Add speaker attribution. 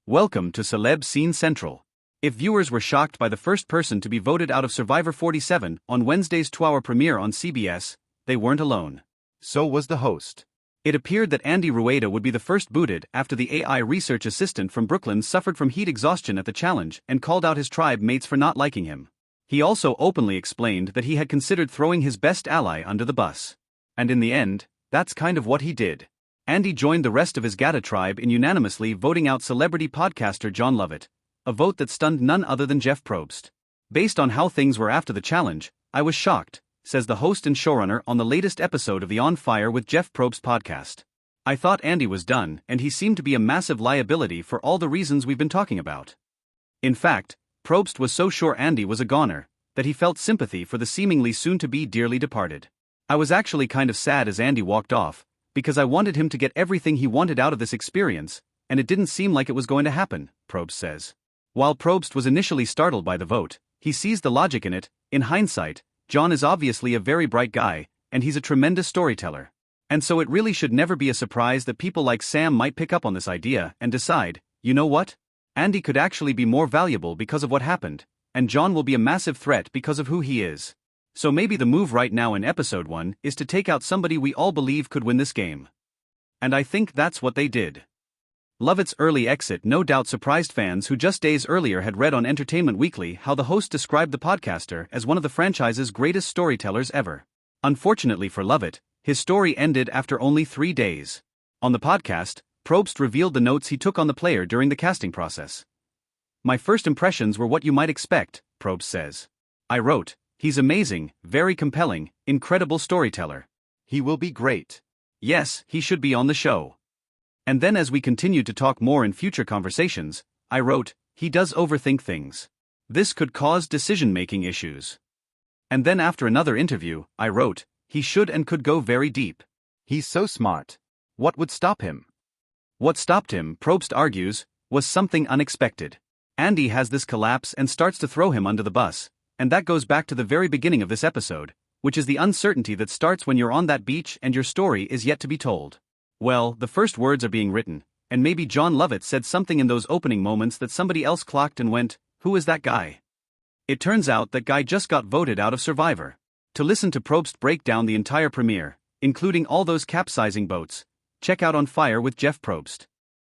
Speaker 1: Welcome to Celeb Scene Central. If viewers were shocked by the first person to be voted out of Survivor 47 on Wednesday's 2-hour premiere on CBS, they weren't alone.
Speaker 2: So was the host.
Speaker 1: It appeared that Andy Rueda would be the first booted after the AI research assistant from Brooklyn suffered from heat exhaustion at the challenge and called out his tribe mates for not liking him. He also openly explained that he had considered throwing his best ally under the bus. And in the end, that's kind of what he did. Andy joined the rest of his Gata tribe in unanimously voting out celebrity podcaster Jon Lovett, a vote that stunned none other than Jeff Probst. Based on how things were after the challenge, I was shocked, says the host and showrunner on the latest episode of the On Fire with Jeff Probst podcast. I thought Andy was done, and he seemed to be a massive liability for all the reasons we've been talking about. In fact, Probst was so sure Andy was a goner, that he felt sympathy for the seemingly soon-to-be dearly departed. I was actually kind of sad as Andy walked off, because I wanted him to get everything he wanted out of this experience, and it didn't seem like it was going to happen, Probst says. While Probst was initially startled by the vote, he sees the logic in it. In hindsight, Jon is obviously a very bright guy, and he's a tremendous storyteller. And so it really should never be a surprise that people like Sam might pick up on this idea and decide, you know what? Andy could actually be more valuable because of what happened, and Jon will be a massive threat because of who he is. So maybe the move right now in episode 1 is to take out somebody we all believe could win this game. And I think that's what they did. Lovett's early exit no doubt surprised fans who just days earlier had read on Entertainment Weekly how the host described the podcaster as one of the franchise's greatest storytellers ever. Unfortunately for Lovett, his story ended after only 3 days. On the podcast, Probst revealed the notes he took on the player during the casting process. My first impressions were what you might expect, Probst says. I wrote, he's amazing, very compelling, incredible storyteller.
Speaker 2: He will be great.
Speaker 1: Yes, he should be on the show. And then as we continued to talk more in future conversations, I wrote, he does overthink things. This could cause decision-making issues. And then after another interview, I wrote, he should and could go very deep.
Speaker 2: He's so smart. What would stop him?
Speaker 1: What stopped him, Probst argues, was something unexpected. Andy has this collapse and starts to throw him under the bus, and that goes back to the very beginning of this episode, which is the uncertainty that starts when you're on that beach and your story is yet to be told. Well, the first words are being written, and maybe Jon Lovett said something in those opening moments that somebody else clocked and went, who is that guy? It turns out that guy just got voted out of Survivor. To listen to Probst break down the entire premiere, including all those capsizing boats, check out On Fire with Jeff Probst.